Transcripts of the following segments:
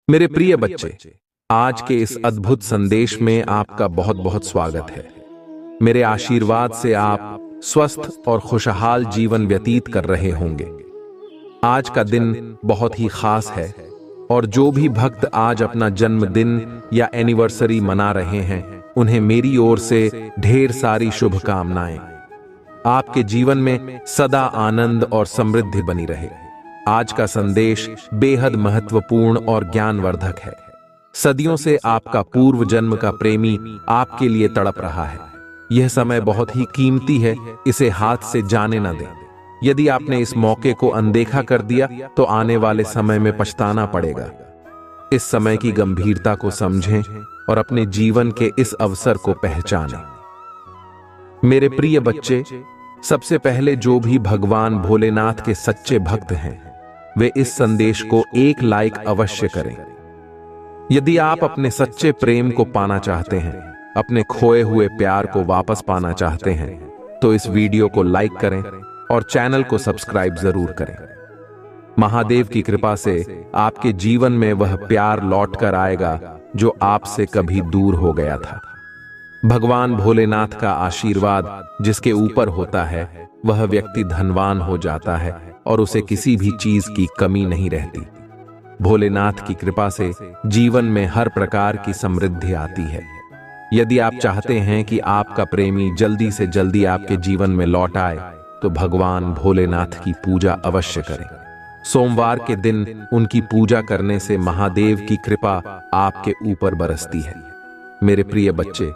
मेरे प्रिय बच्चे, आज के इस अद्भुत संदेश में आपका बहुत बहुत स्वागत है। मेरे आशीर्वाद से आप स्वस्थ और खुशहाल जीवन व्यतीत कर रहे होंगे। आज का दिन बहुत ही खास है और जो भी भक्त आज अपना जन्मदिन या एनिवर्सरी मना रहे हैं, उन्हें मेरी ओर से ढेर सारी शुभकामनाएं। आपके जीवन में सदा आनंद और समृद्धि बनी रहे। आज का संदेश बेहद महत्वपूर्ण और ज्ञानवर्धक है। सदियों से आपका पूर्व जन्म का प्रेमी आपके लिए तड़प रहा है। यह समय बहुत ही कीमती है, इसे हाथ से जाने न दें। यदि आपने इस मौके को अनदेखा कर दिया तो आने वाले समय में पछताना पड़ेगा। इस समय की गंभीरता को समझें और अपने जीवन के इस अवसर को पहचानें। मेरे प्रिय बच्चे, सबसे पहले जो भी भगवान भोलेनाथ के सच्चे भक्त हैं, वे इस संदेश को एक लाइक अवश्य करें। यदि आप अपने सच्चे प्रेम को पाना चाहते हैं, अपने खोए हुए प्यार को वापस पाना चाहते हैं, तो इस वीडियो को लाइक करें और चैनल को सब्सक्राइब जरूर करें। महादेव की कृपा से आपके जीवन में वह प्यार लौट कर आएगा जो आपसे कभी दूर हो गया था। भगवान भोलेनाथ का आशीर्वाद जिसके ऊपर होता है, वह व्यक्ति धनवान हो जाता है और उसे किसी भी चीज की कमी नहीं रहती। भोलेनाथ की कृपा से जीवन में हर प्रकार की समृद्धि आती है। यदि आप चाहते हैं कि आपका प्रेमी जल्दी से जल्दी आपके जीवन में लौट आए, तो भगवान भोलेनाथ की पूजा अवश्य करें। सोमवार के दिन उनकी पूजा करने से महादेव की कृपा आपके ऊपर बरसती है। मेरे प्रिय बच्चे,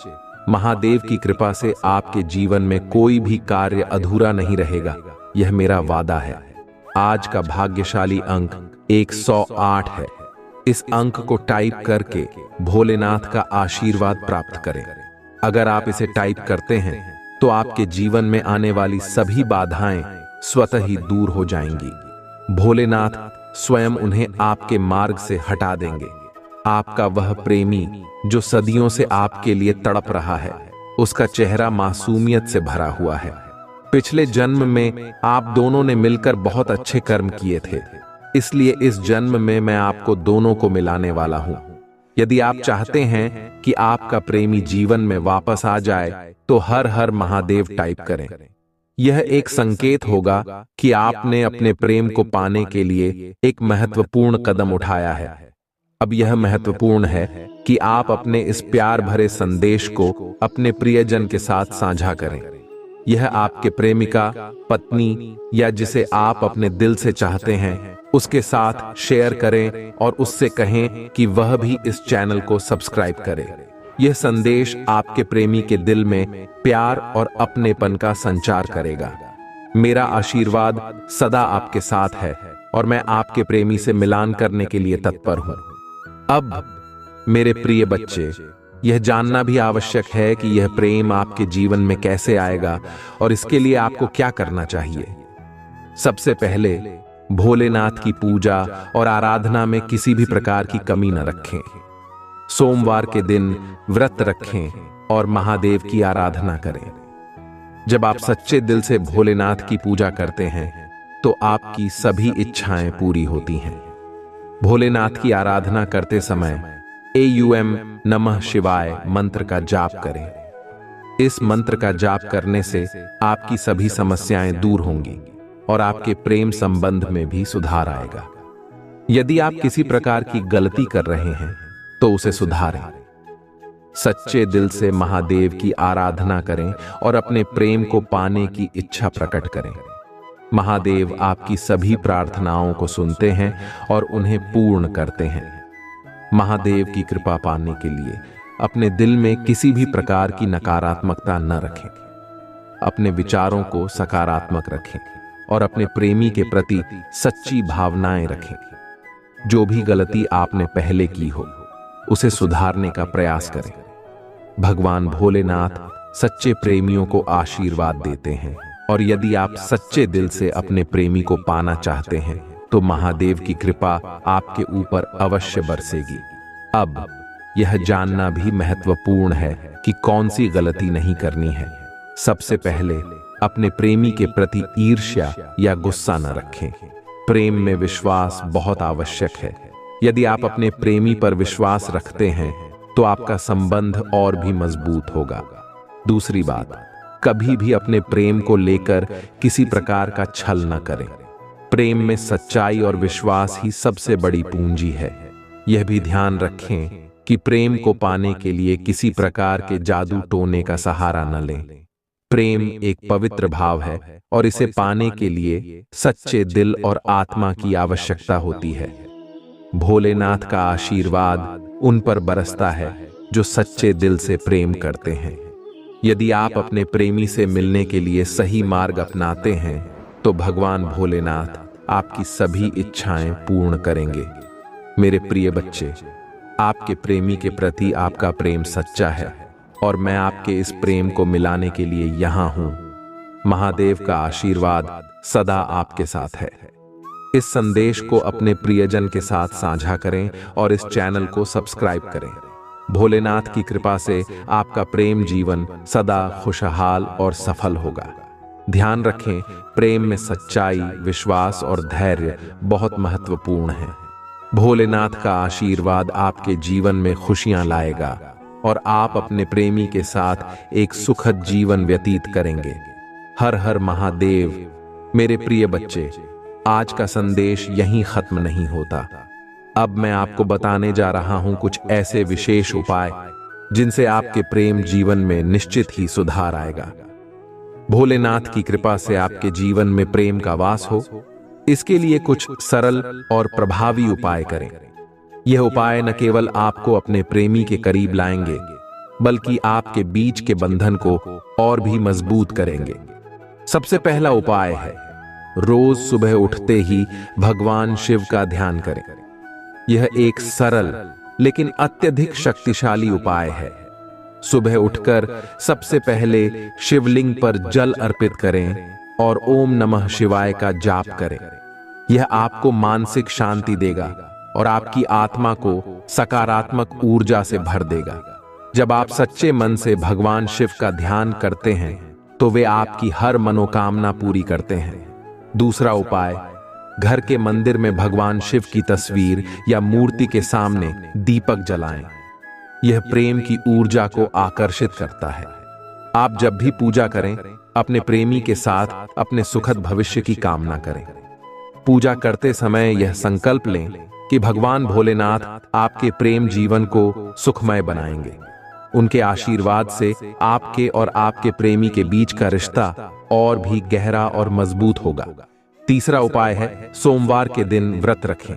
महादेव की कृपा से आपके जीवन में कोई भी कार्य अधूरा नहीं रहेगा, यह मेरा वादा है। आज का भाग्यशाली अंक 108 है। इस अंक को टाइप करके भोलेनाथ का आशीर्वाद प्राप्त करें। अगर आप इसे टाइप करते हैं तो आपके जीवन में आने वाली सभी बाधाएं स्वतः ही दूर हो जाएंगी। भोलेनाथ स्वयं उन्हें आपके मार्ग से हटा देंगे। आपका वह प्रेमी जो सदियों से आपके लिए तड़प रहा है, उसका चेहरा मासूमियत से भरा हुआ है। पिछले जन्म में आप दोनों ने मिलकर बहुत अच्छे कर्म किए थे, इसलिए इस जन्म में मैं आपको दोनों को मिलाने वाला हूं। यदि आप चाहते हैं कि आपका प्रेमी जीवन में वापस आ जाए, तो हर हर महादेव टाइप करें। यह एक संकेत होगा कि आपने अपने प्रेम को पाने के लिए एक महत्वपूर्ण कदम उठाया है। अब यह महत्वपूर्ण है कि आप अपने इस प्यार भरे संदेश को अपने प्रियजन के साथ साझा करें। यह आपके प्रेमिका, पत्नी या जिसे आप अपने दिल से चाहते हैं, उसके साथ शेयर करें और उससे कहें कि वह भी इस चैनल को सब्सक्राइब करे। यह संदेश आपके प्रेमी के दिल में प्यार और अपनेपन का संचार करेगा। मेरा आशीर्वाद सदा आपके साथ है और मैं आपके प्रेमी से मिलान करने के लिए तत्पर हूं। अब मेरे प्रिय बच्चे, यह जानना भी आवश्यक है कि यह प्रेम आपके जीवन में कैसे आएगा और इसके लिए आपको क्या करना चाहिए। सबसे पहले भोलेनाथ की पूजा और आराधना में किसी भी प्रकार की कमी न रखें। सोमवार के दिन व्रत रखें और महादेव की आराधना करें। जब आप सच्चे दिल से भोलेनाथ की पूजा करते हैं, तो आपकी सभी इच्छाएं पूरी होती हैं। भोलेनाथ की आराधना करते समय AUM नमः शिवाय मंत्र का जाप करें। इस मंत्र का जाप करने से आपकी सभी समस्याएं दूर होंगी और आपके प्रेम संबंध में भी सुधार आएगा। यदि आप किसी प्रकार की गलती कर रहे हैं, तो उसे सुधारें। सच्चे दिल से महादेव की आराधना करें और अपने प्रेम को पाने की इच्छा प्रकट करें। महादेव आपकी सभी प्रार्थनाओं को सुनते हैं और उन्हें पूर्ण करते हैं। महादेव की कृपा पाने के लिए अपने दिल में किसी भी प्रकार की नकारात्मकता न रखें। अपने विचारों को सकारात्मक रखें और अपने प्रेमी के प्रति सच्ची भावनाएं रखें। जो भी गलती आपने पहले की हो, उसे सुधारने का प्रयास करें। भगवान भोलेनाथ सच्चे प्रेमियों को आशीर्वाद देते हैं और यदि आप सच्चे दिल से अपने प्रेमी को पाना चाहते हैं, तो महादेव की कृपा आपके ऊपर अवश्य बरसेगी। अब यह जानना भी महत्वपूर्ण है कि कौन सी गलती नहीं करनी है। सबसे पहले अपने प्रेमी के प्रति ईर्ष्या या गुस्सा न रखें। प्रेम में विश्वास बहुत आवश्यक है। यदि आप अपने प्रेमी पर विश्वास रखते हैं तो आपका संबंध और भी मजबूत होगा। दूसरी बात, कभी भी अपने प्रेम को लेकर किसी प्रकार का छल न करें। प्रेम में सच्चाई और विश्वास ही सबसे बड़ी पूंजी है। यह भी ध्यान रखें कि प्रेम को पाने के लिए किसी प्रकार के जादू टोने का सहारा न लें। प्रेम एक पवित्र भाव है और इसे पाने के लिए सच्चे दिल और आत्मा की आवश्यकता होती है। भोलेनाथ का आशीर्वाद उन पर बरसता है जो सच्चे दिल से प्रेम करते हैं। यदि आप अपने प्रेमी से मिलने के लिए सही मार्ग अपनाते हैं तो भगवान भोलेनाथ आपकी सभी इच्छाएं पूर्ण करेंगे। मेरे प्रिय बच्चे, आपके प्रेमी के प्रति आपका प्रेम सच्चा है और मैं आपके इस प्रेम को मिलाने के लिए यहां हूं। महादेव का आशीर्वाद सदा आपके साथ है। इस संदेश को अपने प्रियजन के साथ साझा करें और इस चैनल को सब्सक्राइब करें। भोलेनाथ की कृपा से आपका प्रेम जीवन सदा खुशहाल और सफल होगा। ध्यान रखें, प्रेम में सच्चाई, विश्वास और धैर्य बहुत महत्वपूर्ण है। भोलेनाथ का आशीर्वाद आपके जीवन में खुशियां लाएगा और आप अपने प्रेमी के साथ एक सुखद जीवन व्यतीत करेंगे। हर हर महादेव। मेरे प्रिय बच्चे, आज का संदेश यहीं खत्म नहीं होता। अब मैं आपको बताने जा रहा हूं कुछ ऐसे विशेष उपाय जिनसे आपके प्रेम जीवन में निश्चित ही सुधार आएगा। भोलेनाथ की कृपा से आपके जीवन में प्रेम का वास हो, इसके लिए कुछ सरल और प्रभावी उपाय करें। यह उपाय न केवल आपको अपने प्रेमी के करीब लाएंगे, बल्कि आपके बीच के बंधन को और भी मजबूत करेंगे। सबसे पहला उपाय है, रोज सुबह उठते ही भगवान शिव का ध्यान करें। यह एक सरल लेकिन अत्यधिक शक्तिशाली उपाय है। सुबह उठकर सबसे पहले शिवलिंग पर जल अर्पित करें और ओम नमः शिवाय का जाप करें। यह आपको मानसिक शांति देगा और आपकी आत्मा को सकारात्मक ऊर्जा से भर देगा। जब आप सच्चे मन से भगवान शिव का ध्यान करते हैं तो वे आपकी हर मनोकामना पूरी करते हैं। दूसरा उपाय, घर के मंदिर में भगवान शिव की तस्वीर या मूर्ति के सामने दीपक जलाएं। यह प्रेम की ऊर्जा को आकर्षित करता है। आप जब भी पूजा करें, अपने प्रेमी के साथ अपने सुखद भविष्य की कामना करें। पूजा करते समय यह संकल्प लें कि भगवान भोलेनाथ आपके प्रेम जीवन को सुखमय बनाएंगे। उनके आशीर्वाद से आपके और आपके प्रेमी के बीच का रिश्ता और भी गहरा और मजबूत होगा। तीसरा उपाय है, सोमवार के दिन व्रत रखें।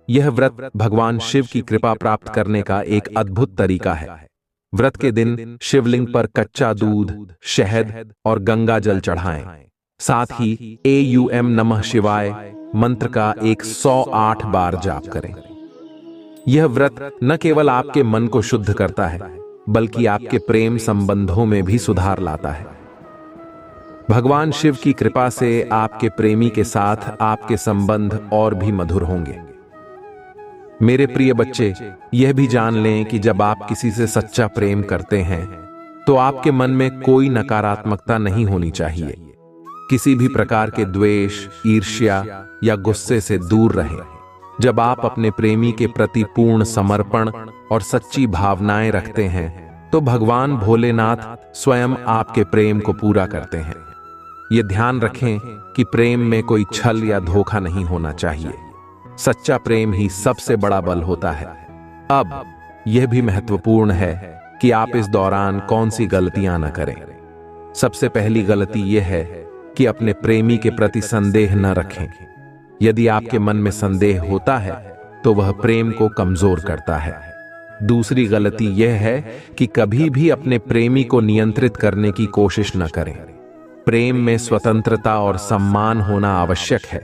यह व्रत भगवान शिव की कृपा प्राप्त करने का एक अद्भुत तरीका है। व्रत के दिन शिवलिंग पर कच्चा दूध, शहद और गंगा जल चढ़ाएं। साथ ही एयूएम नमः शिवाय मंत्र का 108 बार जाप करें। यह व्रत न केवल आपके मन को शुद्ध करता है, बल्कि आपके प्रेम संबंधों में भी सुधार लाता है। भगवान शिव की कृपा से आपके प्रेमी के साथ आपके संबंध और भी मधुर होंगे। मेरे प्रिय बच्चे, यह भी जान लें कि जब आप किसी से सच्चा प्रेम करते हैं तो आपके मन में कोई नकारात्मकता नहीं होनी चाहिए। किसी भी प्रकार के द्वेष, ईर्ष्या या गुस्से से दूर रहें। जब आप अपने प्रेमी के प्रति पूर्ण समर्पण और सच्ची भावनाएं रखते हैं तो भगवान भोलेनाथ स्वयं आपके प्रेम को पूरा करते हैं। ये ध्यान रखें कि प्रेम में कोई छल या धोखा नहीं होना चाहिए। सच्चा प्रेम ही सबसे बड़ा बल होता है। अब यह भी महत्वपूर्ण है कि आप इस दौरान कौन सी गलतियां न करें। सबसे पहली गलती यह है कि अपने प्रेमी के प्रति संदेह न रखें। यदि आपके मन में संदेह होता है तो वह प्रेम को कमजोर करता है। दूसरी गलती यह है कि कभी भी अपने प्रेमी को नियंत्रित करने की कोशिश न करें। प्रेम में स्वतंत्रता और सम्मान होना आवश्यक है।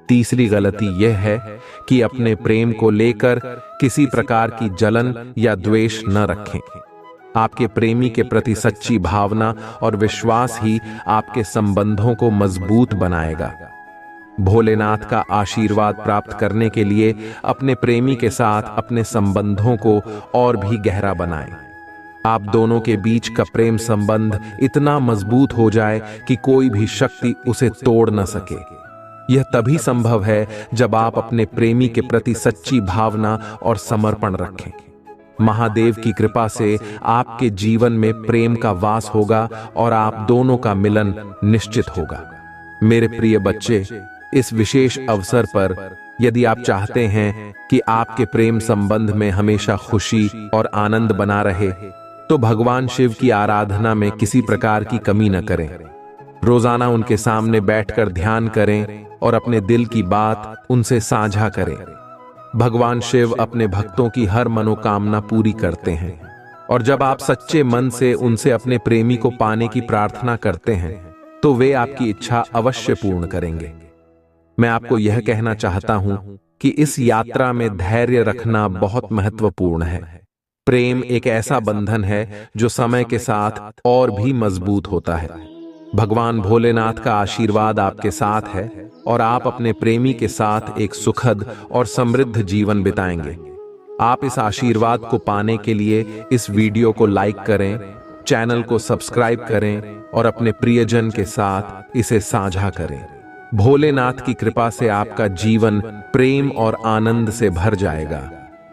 तीसरी गलती यह है कि अपने प्रेम को लेकर किसी प्रकार की जलन या द्वेष न रखें। आपके प्रेमी के प्रति सच्ची भावना और विश्वास ही आपके संबंधों को मजबूत बनाएगा। भोलेनाथ का आशीर्वाद प्राप्त करने के लिए अपने प्रेमी के साथ अपने संबंधों को और भी गहरा बनाएं। आप दोनों के बीच का प्रेम संबंध इतना मजबूत हो जाए कि कोई भी शक्ति उसे तोड़ न सके। यह तभी संभव है जब आप अपने प्रेमी के प्रति सच्ची भावना और समर्पण रखें। महादेव की कृपा से आपके जीवन में प्रेम का वास होगा और आप दोनों का मिलन निश्चित होगा। मेरे प्रिय बच्चे, इस विशेष अवसर पर यदि आप चाहते हैं कि आपके प्रेम संबंध में हमेशा खुशी और आनंद बना रहे, तो भगवान शिव की आराधना में किसी प्रकार की कमी न करें। रोजाना उनके सामने बैठकर ध्यान करें और अपने दिल की बात उनसे साझा करें। भगवान शिव अपने भक्तों की हर मनोकामना पूरी करते हैं, और जब आप सच्चे मन से उनसे अपने प्रेमी को पाने की प्रार्थना करते हैं तो वे आपकी इच्छा अवश्य पूर्ण करेंगे। मैं आपको यह कहना चाहता हूं कि इस यात्रा में धैर्य रखना बहुत महत्वपूर्ण है। प्रेम एक ऐसा बंधन है जो समय के साथ और भी मजबूत होता है। भगवान भोलेनाथ का आशीर्वाद आपके साथ है और आप अपने प्रेमी के साथ एक सुखद और समृद्ध जीवन बिताएंगे। आप इस आशीर्वाद को पाने के लिए इस वीडियो को लाइक करें, चैनल को सब्सक्राइब करें और अपने प्रियजन के साथ इसे साझा करें। भोलेनाथ की कृपा से आपका जीवन प्रेम और आनंद से भर जाएगा।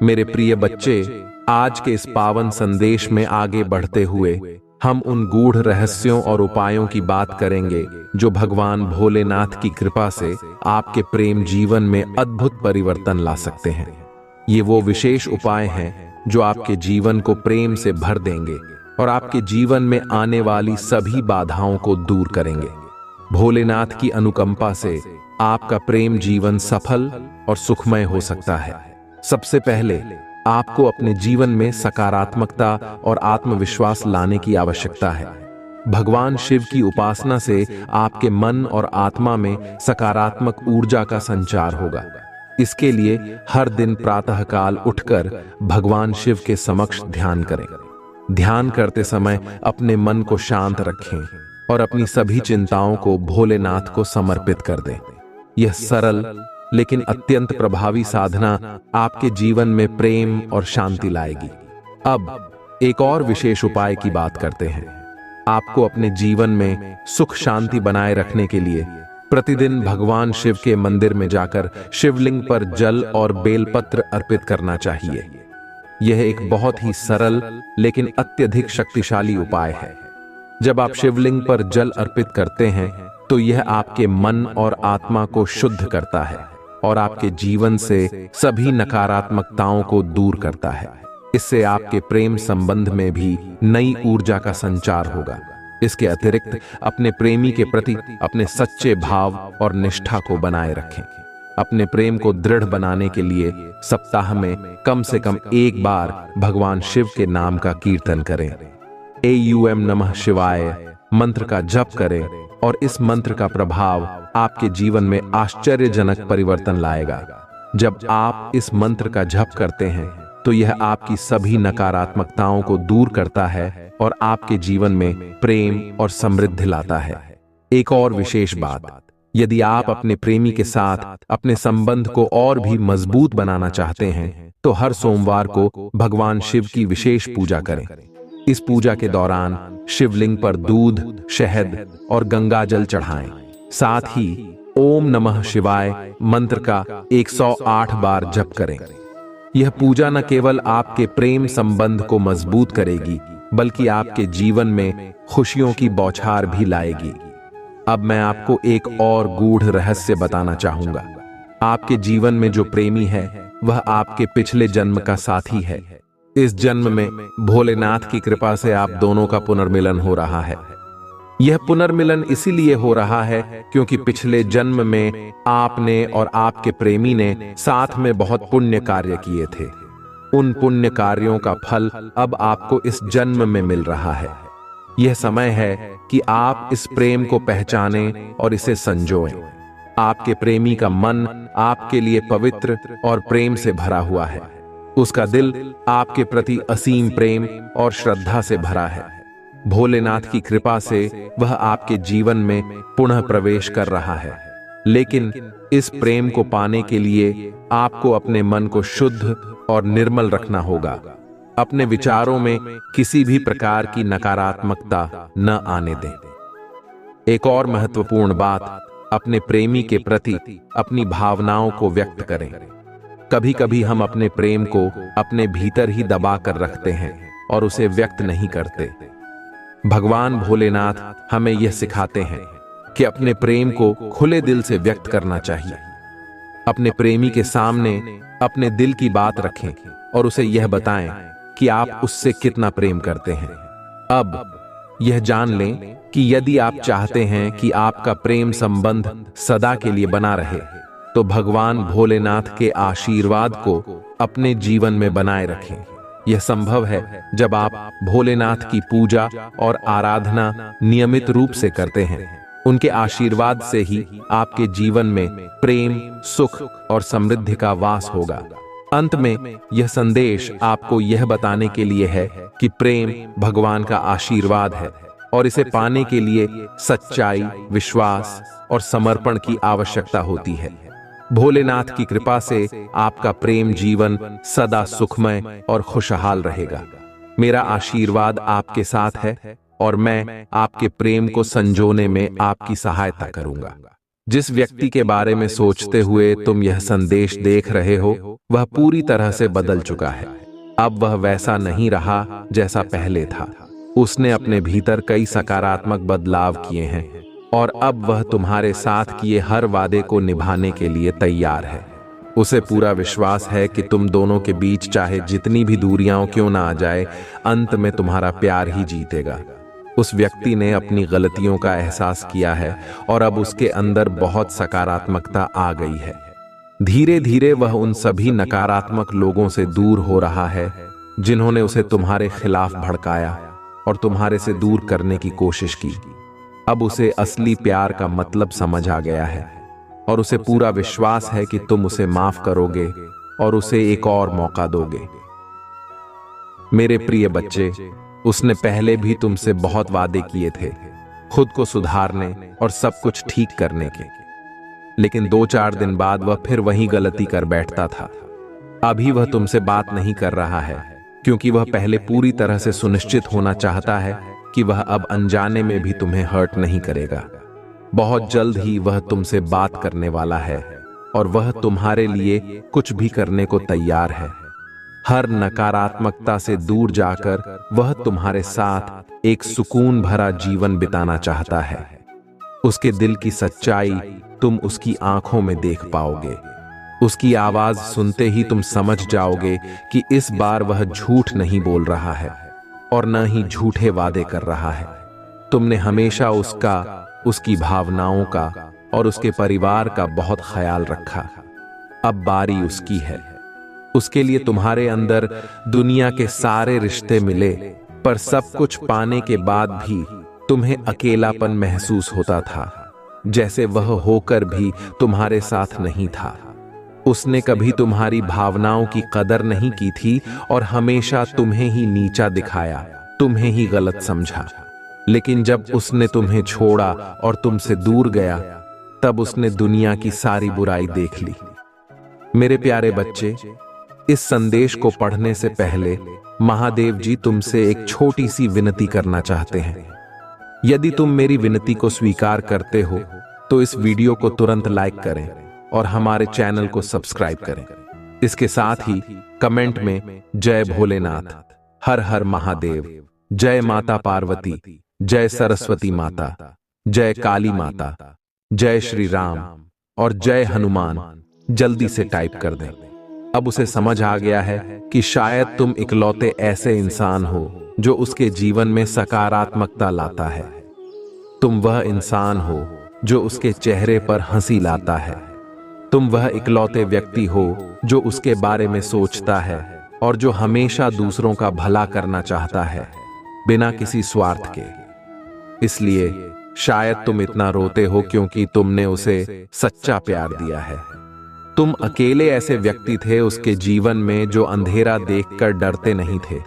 मेरे प्रिय बच्चे, आज के इस पावन संदेश में आगे बढ़ते हुए हम उन गूढ़ रहस्यों और उपायों की बात करेंगे जो भगवान भोलेनाथ की कृपा से आपके प्रेम जीवन में अद्भुत परिवर्तन ला सकते हैं। ये वो विशेष उपाय हैं जो आपके जीवन को प्रेम से भर देंगे और आपके जीवन में आने वाली सभी बाधाओं को दूर करेंगे। भोलेनाथ की अनुकंपा से आपका प्रेम जीवन सफल और सुखमय हो सकता है। सबसे पहले आपको अपने जीवन में सकारात्मकता और आत्मविश्वास लाने की आवश्यकता है। भगवान शिव की उपासना से आपके मन और आत्मा में सकारात्मक ऊर्जा का संचार होगा। इसके लिए हर दिन प्रातःकाल उठकर भगवान शिव के समक्ष ध्यान करें। ध्यान करते समय अपने मन को शांत रखें और अपनी सभी चिंताओं को भोलेनाथ को समर्पित कर दें। यह सरल लेकिन अत्यंत प्रभावी साधना आपके जीवन में प्रेम और शांति लाएगी। अब एक और विशेष उपाय की बात करते हैं। आपको अपने जीवन में सुख शांति बनाए रखने के लिए प्रतिदिन भगवान शिव के मंदिर में जाकर शिवलिंग पर जल और बेलपत्र अर्पित करना चाहिए। यह एक बहुत ही सरल लेकिन अत्यधिक शक्तिशाली उपाय है। जब आप शिवलिंग पर जल अर्पित करते हैं तो यह आपके मन और आत्मा को शुद्ध करता है और आपके जीवन से सभी नकारात्मकताओं को दूर करता है। इससे आपके प्रेम संबंध में भी नई ऊर्जा का संचार होगा। इसके अतिरिक्त अपने प्रेमी के प्रति अपने सच्चे भाव और निष्ठा को बनाए रखें। अपने प्रेम को दृढ़ बनाने के लिए सप्ताह में कम से कम एक बार भगवान शिव के नाम का कीर्तन करें। AUM नमः शिवाय मंत्र का जप करें और इस मंत्र का प्रभाव आपके जीवन में आश्चर्यजनक परिवर्तन लाएगा। जब आप इस मंत्र का जप करते हैं तो यह आपकी सभी नकारात्मकताओं को दूर करता है और आपके जीवन में प्रेम और समृद्धि लाता है। एक और विशेष बात, यदि आप अपने प्रेमी के साथ अपने संबंध को और भी मजबूत बनाना चाहते हैं तो हर सोमवार को भगवान शिव की विशेष पूजा करें। इस पूजा के दौरान शिवलिंग पर दूध, शहद और गंगा जल चढ़ाएं। साथ ही ओम नमः शिवाय मंत्र का 108 बार जप करें। यह पूजा न केवल आपके प्रेम संबंध को मजबूत करेगी बल्कि आपके जीवन में खुशियों की बौछार भी लाएगी। अब मैं आपको एक और गूढ़ रहस्य बताना चाहूंगा। आपके जीवन में जो प्रेमी है वह आपके पिछले जन्म का साथी है। इस जन्म में भोलेनाथ की कृपा से आप दोनों का पुनर्मिलन हो रहा है। यह पुनर्मिलन इसीलिए हो रहा है क्योंकि पिछले जन्म में आपने और आपके प्रेमी ने साथ में बहुत पुण्य कार्य किए थे। उन पुण्य कार्यों का फल अब आपको इस जन्म में मिल रहा है। यह समय है कि आप इस प्रेम को पहचानें और इसे संजोएं। आपके प्रेमी का मन आपके लिए पवित्र और प्रेम से भरा हुआ है। उसका दिल आपके प्रति असीम प्रेम और श्रद्धा से भरा है। भोलेनाथ की कृपा से वह आपके जीवन में पुनः प्रवेश कर रहा है। लेकिन इस प्रेम को पाने के लिए आपको अपने मन को शुद्ध और निर्मल रखना होगा। अपने विचारों में किसी भी प्रकार की नकारात्मकता न आने दें। एक और महत्वपूर्ण बात, अपने प्रेमी के प्रति अपनी भावनाओं को व्यक्त करें। कभी कभी हम अपने प्रेम को अपने भीतर ही दबा कर रखते हैं और उसे व्यक्त नहीं करते। भगवान भोलेनाथ हमें यह सिखाते हैं कि अपने प्रेम को खुले दिल से व्यक्त करना चाहिए। अपने प्रेमी के सामने अपने दिल की बात रखें और उसे यह बताएं कि आप उससे कितना प्रेम करते हैं। अब यह जान लें कि यदि आप चाहते हैं कि आपका प्रेम संबंध सदा के लिए बना रहे, तो भगवान भोलेनाथ के आशीर्वाद को अपने जीवन में बनाए रखें। यह संभव है जब आप भोलेनाथ की पूजा और आराधना नियमित रूप से करते हैं। उनके आशीर्वाद से ही आपके जीवन में प्रेम, सुख और समृद्धि का वास होगा। अंत में यह संदेश आपको यह बताने के लिए है कि प्रेम भगवान का आशीर्वाद है और इसे पाने के लिए सच्चाई, विश्वास और समर्पण की आवश्यकता होती है। भोलेनाथ की कृपा से आपका प्रेम जीवन सदा सुखमय और खुशहाल रहेगा। मेरा आशीर्वाद आपके साथ है और मैं आपके प्रेम को संजोने में आपकी सहायता करूंगा। जिस व्यक्ति के बारे में सोचते हुए तुम यह संदेश देख रहे हो, वह पूरी तरह से बदल चुका है। अब वह वैसा नहीं रहा जैसा पहले था। उसने अपने भीतर कई सकारात्मक बदलाव किए हैं और अब वह तुम्हारे साथ किए हर वादे को निभाने के लिए तैयार है। उसे पूरा विश्वास है कि तुम दोनों के बीच चाहे जितनी भी दूरियां क्यों ना आ जाए, अंत में तुम्हारा प्यार ही जीतेगा। उस व्यक्ति ने अपनी गलतियों का एहसास किया है और अब उसके अंदर बहुत सकारात्मकता आ गई है। धीरे धीरे वह उन सभी नकारात्मक लोगों से दूर हो रहा है जिन्होंने उसे तुम्हारे खिलाफ भड़काया और तुम्हारे से दूर करने की कोशिश की। अब उसे असली प्यार का मतलब समझ आ गया है और उसे पूरा विश्वास है कि तुम उसे माफ करोगे और उसे एक और मौका दोगे। मेरे प्रिय बच्चे, उसने पहले भी तुमसे बहुत वादे किए थे, खुद को सुधारने और सब कुछ ठीक करने के, लेकिन 2-4 दिन बाद वह फिर वही गलती कर बैठता था। अभी वह तुमसे बात नहीं कर रहा है क्योंकि वह पहले पूरी तरह से सुनिश्चित होना चाहता है कि वह अब अनजाने में भी तुम्हें हर्ट नहीं करेगा। बहुत जल्द ही वह तुमसे बात करने वाला है और वह तुम्हारे लिए कुछ भी करने को तैयार है। हर नकारात्मकता से दूर जाकर वह तुम्हारे साथ एक सुकून भरा जीवन बिताना चाहता है। उसके दिल की सच्चाई तुम उसकी आंखों में देख पाओगे। उसकी आवाज सुनते ही तुम समझ जाओगे कि इस बार वह झूठ नहीं बोल रहा है और न ही झूठे वादे कर रहा है। तुमने हमेशा उसका, उसकी भावनाओं का और उसके परिवार का बहुत ख्याल रखा। अब बारी उसकी है। उसके लिए तुम्हारे अंदर दुनिया के सारे रिश्ते मिले, पर सब कुछ पाने के बाद भी तुम्हें अकेलापन महसूस होता था, जैसे वह होकर भी तुम्हारे साथ नहीं था। उसने कभी तुम्हारी भावनाओं की कदर नहीं की थी और हमेशा तुम्हें ही नीचा दिखाया, तुम्हें ही गलत समझा। लेकिन जब उसने तुम्हें छोड़ा और तुमसे दूर गया, तब उसने दुनिया की सारी बुराई देख ली। मेरे प्यारे बच्चे, इस संदेश को पढ़ने से पहले महादेव जी तुमसे एक छोटी सी विनती करना चाहते हैं। यदि तुम मेरी विनती को स्वीकार करते हो तो इस वीडियो को तुरंत लाइक करें और हमारे चैनल को सब्सक्राइब करें। इसके साथ ही कमेंट में जय भोलेनाथ, हर हर महादेव, जय माता पार्वती, जय सरस्वती माता, जय काली माता, जय श्री राम और जय हनुमान जल्दी से टाइप कर दें। अब उसे समझ आ गया है कि शायद तुम इकलौते ऐसे इंसान हो जो उसके जीवन में सकारात्मकता लाता है। तुम वह इंसान हो जो उसके चेहरे पर हंसी लाता है। तुम वह इकलौते व्यक्ति हो जो उसके बारे में सोचता है और जो हमेशा दूसरों का भला करना चाहता है, बिना किसी स्वार्थ के। इसलिए शायद तुम इतना रोते हो क्योंकि तुमने उसे सच्चा प्यार दिया है। तुम अकेले ऐसे व्यक्ति थे उसके जीवन में जो अंधेरा देखकर डरते नहीं थे।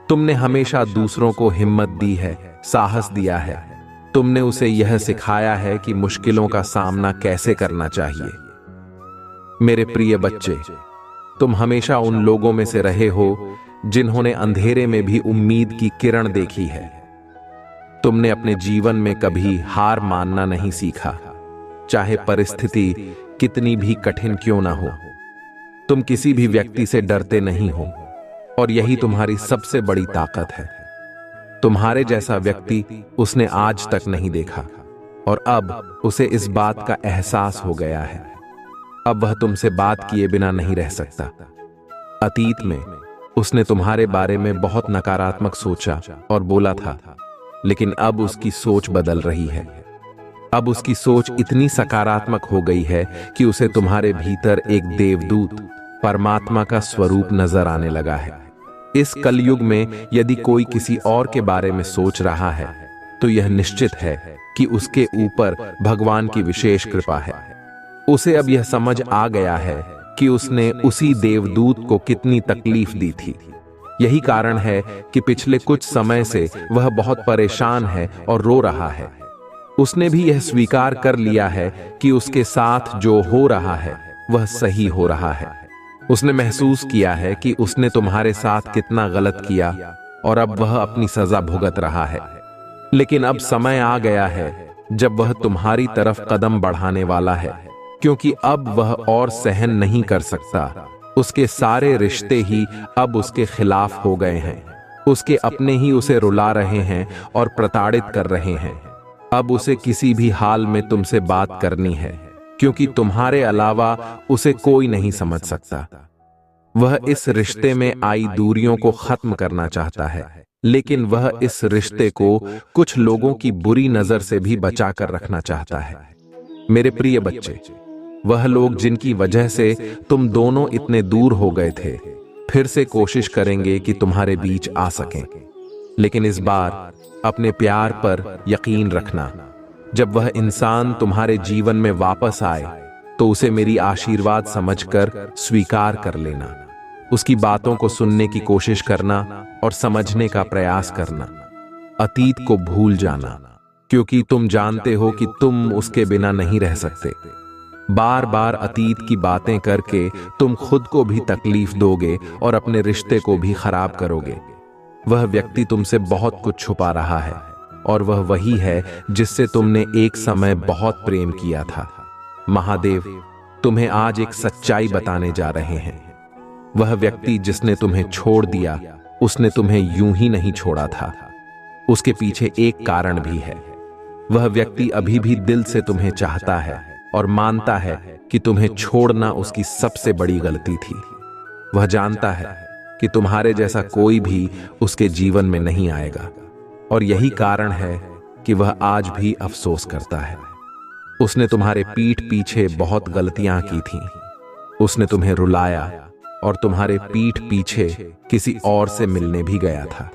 तुमने हमेशा दूसरों को हिम्मत दी है, साहस दिया है। तुमने उसे यह सिखाया है कि मुश्किलों का सामना कैसे करना चाहिए। मेरे प्रिय बच्चे, तुम हमेशा उन लोगों में से रहे हो जिन्होंने अंधेरे में भी उम्मीद की किरण देखी है। तुमने अपने जीवन में कभी हार मानना नहीं सीखा। चाहे परिस्थिति कितनी भी कठिन क्यों ना हो। तुम किसी भी व्यक्ति से डरते नहीं हो और यही तुम्हारी सबसे बड़ी ताकत है। तुम्हारे जैसा व्यक्ति उसने आज तक नहीं देखा और अब उसे इस बात का एहसास हो गया है। अब वह तुमसे बात किए बिना नहीं रह सकता। अतीत में उसने तुम्हारे बारे में बहुत नकारात्मक सोचा और बोला था, लेकिन अब उसकी सोच बदल रही है। अब उसकी सोच इतनी सकारात्मक हो गई है कि उसे तुम्हारे भीतर एक देवदूत, परमात्मा का स्वरूप नजर आने लगा है। इस कलयुग में यदि कोई किसी और के बारे में सोच रहा है तो यह निश्चित है कि उसके ऊपर भगवान की विशेष कृपा है। उसे अब यह समझ आ गया है कि उसने उसी देवदूत को कितनी तकलीफ दी थी। यही कारण है कि पिछले कुछ समय से वह बहुत परेशान है और रो रहा है। उसने भी यह स्वीकार कर लिया है कि उसके साथ जो हो रहा है वह सही हो रहा है। उसने महसूस किया है कि उसने तुम्हारे साथ कितना गलत किया और अब वह अपनी सजा भुगत रहा है। लेकिन अब समय आ गया है जब वह तुम्हारी तरफ कदम बढ़ाने वाला है, क्योंकि अब वह और सहन नहीं कर सकता। उसके सारे रिश्ते ही अब उसके खिलाफ हो गए हैं। उसके अपने ही उसे रुला रहे हैं और प्रताड़ित कर रहे हैं। अब उसे किसी भी हाल में तुमसे बात करनी है, क्योंकि तुम्हारे अलावा उसे कोई नहीं समझ सकता। वह इस रिश्ते में आई दूरियों को खत्म करना चाहता है, लेकिन वह इस रिश्ते को कुछ लोगों की बुरी नजर से भी बचा कर रखना चाहता है। मेरे प्रिय बच्चे, वह लोग जिनकी वजह से तुम दोनों इतने दूर हो गए थे, फिर से कोशिश करेंगे कि तुम्हारे बीच आ सकें। लेकिन इस बार अपने प्यार पर यकीन रखना। जब वह इंसान तुम्हारे जीवन में वापस आए तो उसे मेरी आशीर्वाद समझकर स्वीकार कर लेना। उसकी बातों को सुनने की कोशिश करना और समझने का प्रयास करना। अतीत को भूल जाना, क्योंकि तुम जानते हो कि तुम उसके बिना नहीं रह सकते। बार बार अतीत की बातें करके तुम खुद को भी तकलीफ दोगे और अपने रिश्ते को भी खराब करोगे। वह व्यक्ति तुमसे बहुत कुछ छुपा रहा है और वह वही है जिससे तुमने एक समय बहुत प्रेम किया था। महादेव तुम्हें आज एक सच्चाई बताने जा रहे हैं। वह व्यक्ति जिसने तुम्हें छोड़ दिया, उसने तुम्हें यूं ही नहीं छोड़ा था। उसके पीछे एक कारण भी है। वह व्यक्ति अभी भी दिल से तुम्हें चाहता है और मानता है कि तुम्हें छोड़ना उसकी सबसे बड़ी गलती थी। वह जानता है कि तुम्हारे जैसा कोई भी उसके जीवन में नहीं आएगा और यही कारण है कि वह आज भी अफसोस करता है। उसने तुम्हारे पीठ पीछे बहुत गलतियां की थीं। उसने तुम्हें रुलाया और तुम्हारे पीठ पीछे किसी और से मिलने भी गया था।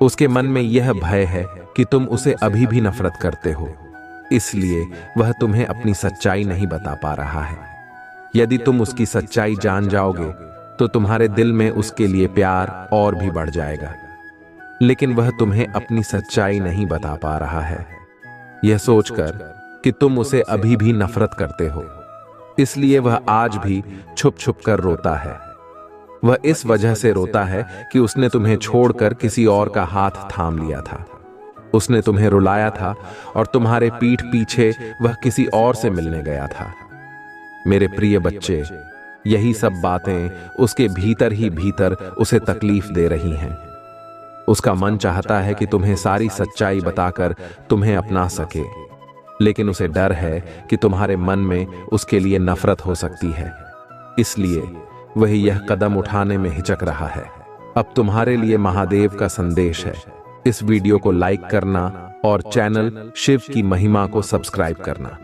उसके मन में यह भय है कि तुम उसे अभी भी नफरत करते हो, इसलिए वह तुम्हें अपनी सच्चाई नहीं बता पा रहा है। यदि तुम उसकी सच्चाई जान जाओगे तो तुम्हारे दिल में उसके लिए प्यार और भी बढ़ जाएगा। लेकिन वह तुम्हें अपनी सच्चाई नहीं बता पा रहा है, यह सोचकर कि तुम उसे अभी भी नफरत करते हो। इसलिए वह आज भी छुप छुप कर रोता है। वह इस वजह से रोता है कि उसने तुम्हें छोड़कर किसी और का हाथ थाम लिया था। उसने तुम्हें रुलाया था और तुम्हारे पीठ पीछे वह किसी और से मिलने गया था। मेरे प्रिय बच्चे, यही सब बातें उसके भीतर ही भीतर उसे तकलीफ दे रही हैं। उसका मन चाहता है कि तुम्हें सारी सच्चाई बताकर तुम्हें अपना सके, लेकिन उसे डर है कि तुम्हारे मन में उसके लिए नफरत हो सकती है। इसलिए वह यह कदम उठाने में हिचक रहा है। अब तुम्हारे लिए महादेव का संदेश है। इस वीडियो को लाइक करना और चैनल शिव की महिमा को सब्सक्राइब करना।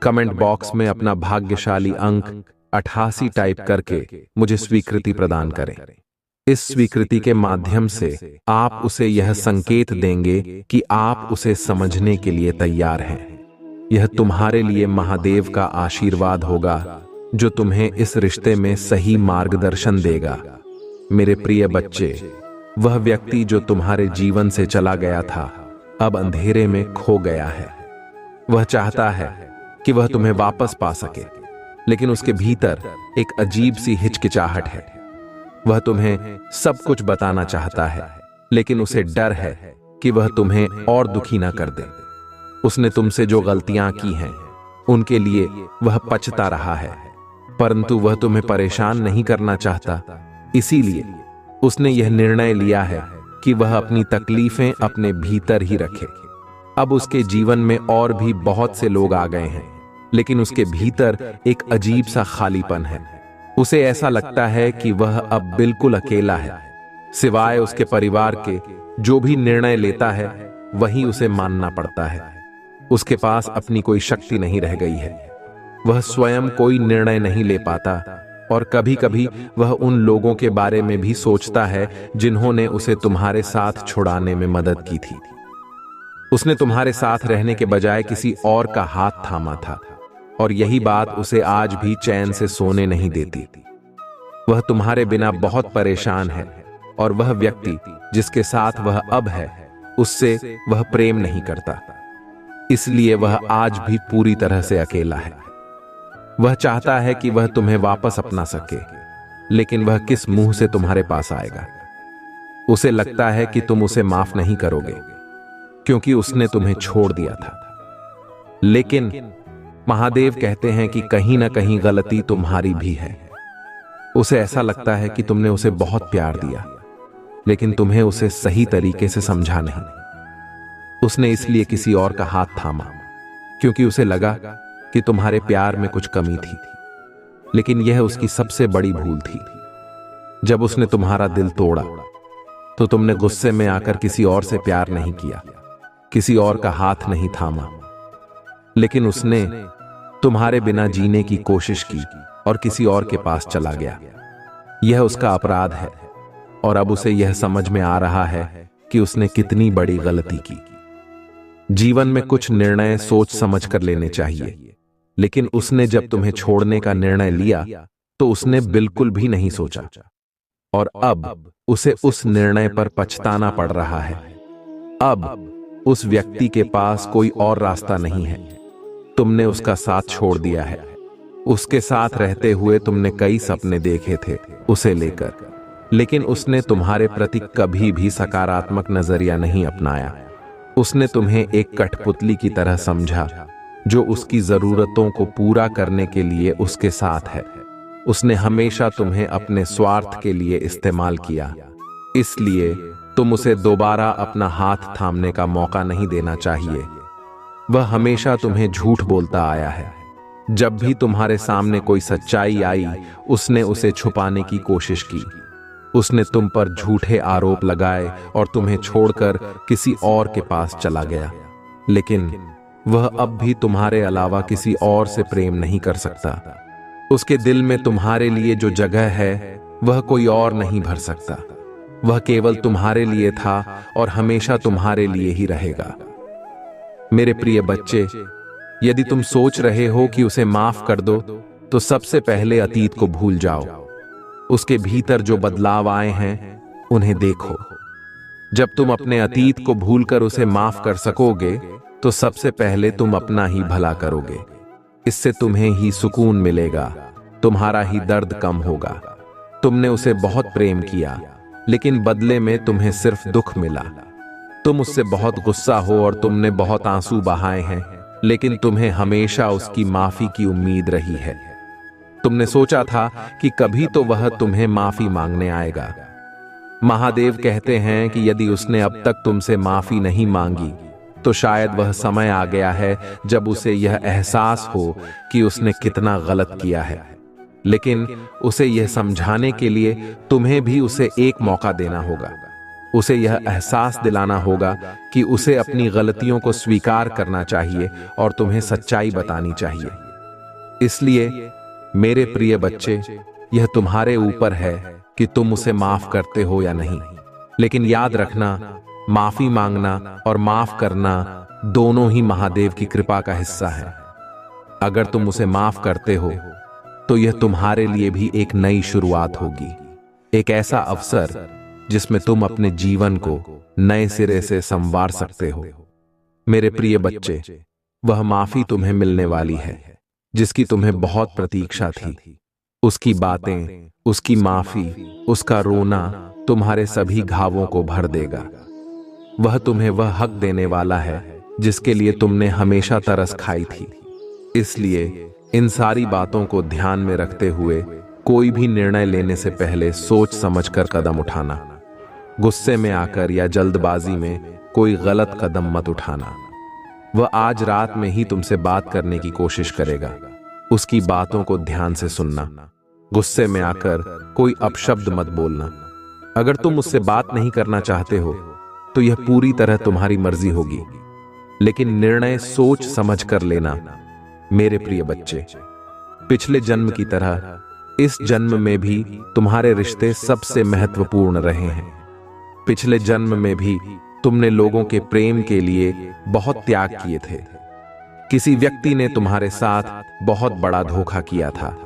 कमेंट बॉक्स में अपना भाग्यशाली अंक 88 टाइप करके मुझे स्वीकृति प्रदान करें। इस स्वीकृति के माध्यम से आप उसे यह संकेत देंगे कि आप उसे समझने के लिए तैयार हैं। यह तुम्हारे लिए महादेव का आशीर्वाद होगा जो तुम्हें इस रिश्ते में सही मार्गदर्शन देगा। मेरे प्रिय बच्चे, वह व्यक्ति जो तुम्हारे जीवन से चला गया था अब अंधेरे में खो गया है। वह चाहता है कि वह तुम्हें वापस पा सके, लेकिन उसके भीतर एक अजीब सी हिचकिचाहट है। वह तुम्हें सब कुछ बताना चाहता है, लेकिन उसे डर है कि वह तुम्हें और दुखी ना कर दे। उसने तुमसे जो गलतियां की हैं उनके लिए वह पचता रहा है, परंतु वह तुम्हें परेशान नहीं करना चाहता। इसीलिए उसने यह निर्णय लिया है कि वह अपनी तकलीफें अपने भीतर ही रखे। अब उसके जीवन में और भी बहुत से लोग आ गए हैं, लेकिन उसके भीतर एक अजीब सा खालीपन है। उसे ऐसा लगता है कि वह अब बिल्कुल अकेला है। सिवाय उसके परिवार के, जो भी निर्णय लेता है वही उसे मानना पड़ता है। उसके पास अपनी कोई शक्ति नहीं रह गई है। वह स्वयं कोई निर्णय नहीं ले पाता और कभी कभी वह उन लोगों के बारे में भी सोचता है जिन्होंने उसे तुम्हारे साथ छुड़ाने में मदद की थी। उसने तुम्हारे साथ रहने के बजाय किसी और का हाथ थामा था और यही बात उसे आज भी चैन से सोने नहीं देती। वह तुम्हारे बिना बहुत परेशान है और वह व्यक्ति जिसके साथ वह अब है, उससे वह प्रेम नहीं करता। इसलिए वह आज भी पूरी तरह से अकेला है। वह चाहता है कि वह तुम्हें वापस अपना सके, लेकिन वह किस मुंह से तुम्हारे पास आएगा। उसे लगता है कि तुम उसे माफ नहीं करोगे क्योंकि उसने तुम्हें छोड़ दिया था। लेकिन महादेव कहते हैं कि कहीं ना कहीं गलती तुम्हारी भी है। उसे ऐसा लगता है कि तुमने उसे बहुत प्यार दिया, लेकिन तुम्हें उसे सही तरीके से समझा नहीं। उसने इसलिए किसी और का हाथ थामा क्योंकि उसे लगा कि तुम्हारे प्यार में कुछ कमी थी, लेकिन यह उसकी सबसे बड़ी भूल थी। जब उसने तुम्हारा दिल तोड़ा तो तुमने गुस्से में आकर किसी और से प्यार नहीं किया, किसी और का हाथ नहीं थामा, लेकिन उसने तुम्हारे बिना जीने की कोशिश की और किसी और के पास चला गया। यह उसका अपराध है और अब उसे यह समझ में आ रहा है कि उसने कितनी बड़ी गलती की। जीवन में कुछ निर्णय सोच समझ कर लेने चाहिए, लेकिन उसने जब तुम्हें छोड़ने का निर्णय लिया तो उसने बिल्कुल भी नहीं सोचा और अब उसे उस निर्णय पर पछताना पड़ रहा है। अब उस व्यक्ति के पास कोई और रास्ता नहीं है। तुमने उसका साथ छोड़ दिया है। उसके साथ रहते हुए तुमने कई सपने देखे थे उसे लेकर, लेकिन उसने तुम्हारे प्रति कभी भी सकारात्मक नजरिया नहीं अपनाया। उसने तुम्हें एक कठपुतली की तरह समझा जो उसकी जरूरतों को पूरा करने के लिए उसके साथ है। उसने हमेशा तुम्हें अपने स्वार्थ के लिए इस्तेमाल किया। इसलिए तुम उसे दोबारा अपना हाथ थामने का मौका नहीं देना चाहिए। वह हमेशा तुम्हें झूठ बोलता आया है। जब भी तुम्हारे सामने कोई सच्चाई आई, उसने उसे छुपाने की कोशिश की। उसने तुम पर झूठे आरोप लगाए और तुम्हें छोड़कर किसी और के पास चला गया, लेकिन वह अब भी तुम्हारे अलावा किसी और से प्रेम नहीं कर सकता। उसके दिल में तुम्हारे लिए जो जगह है वह कोई और नहीं भर सकता। वह केवल तुम्हारे लिए था और हमेशा तुम्हारे लिए ही रहेगा। मेरे प्रिय बच्चे, यदि तुम सोच रहे हो कि उसे माफ कर दो, तो सबसे पहले अतीत को भूल जाओ। उसके भीतर जो बदलाव आए हैं उन्हें देखो। जब तुम अपने अतीत को भूलकर उसे माफ कर सकोगे तो सबसे पहले तुम अपना ही भला करोगे। इससे तुम्हें ही सुकून मिलेगा, तुम्हारा ही दर्द कम होगा। तुमने उसे बहुत प्रेम किया, लेकिन बदले में तुम्हें सिर्फ दुख मिला। तुम उससे बहुत गुस्सा हो और तुमने बहुत आंसू बहाए हैं, लेकिन तुम्हें हमेशा उसकी माफी की उम्मीद रही है। तुमने सोचा था कि कभी तो वह तुम्हें माफी मांगने आएगा। महादेव कहते हैं कि यदि उसने अब तक तुमसे माफी नहीं मांगी तो शायद वह समय आ गया है जब उसे यह एहसास हो कि उसने कितना गलत किया है। लेकिन उसे यह समझाने के लिए तुम्हें भी उसे एक मौका देना होगा। उसे यह एहसास दिलाना होगा कि उसे अपनी गलतियों को स्वीकार करना चाहिए और तुम्हें सच्चाई बतानी चाहिए। इसलिए मेरे प्रिय बच्चे, यह तुम्हारे ऊपर है कि तुम उसे माफ करते हो या नहीं। लेकिन याद रखना, माफी मांगना और माफ करना दोनों ही महादेव की कृपा का हिस्सा है। अगर तुम उसे माफ करते हो तो यह तुम्हारे लिए भी एक नई शुरुआत होगी, एक ऐसा अवसर जिसमें तुम अपने जीवन को नए सिरे से संवार सकते हो। मेरे प्रिय बच्चे, वह माफी तुम्हें मिलने वाली है जिसकी तुम्हें बहुत प्रतीक्षा थी। उसकी बातें, उसकी माफी, उसका रोना तुम्हारे सभी घावों को भर देगा। वह तुम्हें वह हक देने वाला है जिसके लिए तुमने हमेशा तरस खाई थी। इसलिए इन सारी बातों को ध्यान में रखते हुए कोई भी निर्णय लेने से पहले सोच समझकर कदम उठाना। गुस्से में आकर या जल्दबाजी में कोई गलत कदम मत उठाना। वह आज रात में ही तुमसे बात करने की कोशिश करेगा, उसकी बातों को ध्यान से सुनना। गुस्से में आकर कोई अपशब्द मत बोलना। अगर तुम उससे बात नहीं करना चाहते हो तो यह पूरी तरह तुम्हारी मर्जी होगी, लेकिन निर्णय सोच समझ कर लेना। मेरे प्रिय बच्चे, पिछले जन्म की तरह इस जन्म में भी तुम्हारे रिश्ते सबसे महत्वपूर्ण रहे हैं। पिछले जन्म में भी तुमने लोगों के प्रेम के लिए बहुत त्याग किए थे। किसी व्यक्ति ने तुम्हारे साथ बहुत बड़ा धोखा किया था,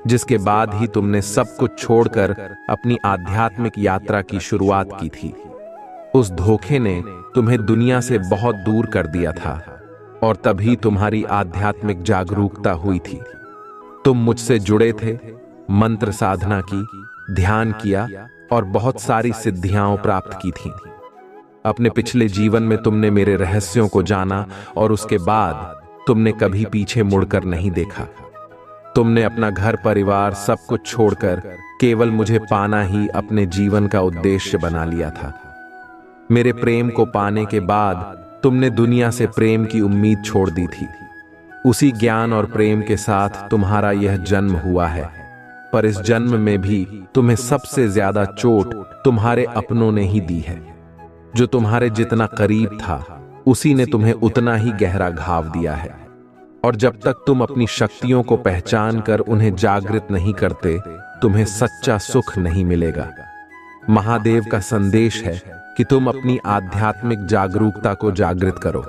जिसके बाद ही तुमने सब कुछ छोड़कर अपनी आध्यात्मिक यात्रा की शुरुआत की थी। उस धोखे ने तुम्हें दुनिया से बहुत दूर कर दिया था और तभी तुम्हारी आध्यात्मिक जागरूकता हुई थी। तुम मुझसे जुड़े थे, मंत्र साधना की, ध्यान किया और बहुत सारी सिद्धियां प्राप्त की थीं। अपने पिछले जीवन में तुमने मेरे रहस्यों को जाना और उसके बाद तुमने कभी पीछे मुड़कर नहीं देखा। तुमने अपना घर परिवार सब कुछ छोड़कर केवल मुझे पाना ही अपने जीवन का उद्देश्य बना लिया था। मेरे प्रेम को पाने के बाद तुमने दुनिया से प्रेम की उम्मीद छोड़ दी थी। उसी ज्ञान और प्रेम के साथ तुम्हारा यह जन्म हुआ है, पर इस जन्म में भी तुम्हें सबसे ज्यादा चोट तुम्हारे अपनों ने ही दी है। जो तुम्हारे जितना करीब था उसी ने तुम्हें उतना ही गहरा घाव दिया है। और जब तक तुम अपनी शक्तियों को पहचान कर उन्हें जागृत नहीं करते, तुम्हें सच्चा सुख नहीं मिलेगा। महादेव का संदेश है कि तुम अपनी आध्यात्मिक जागरूकता को जागृत करो।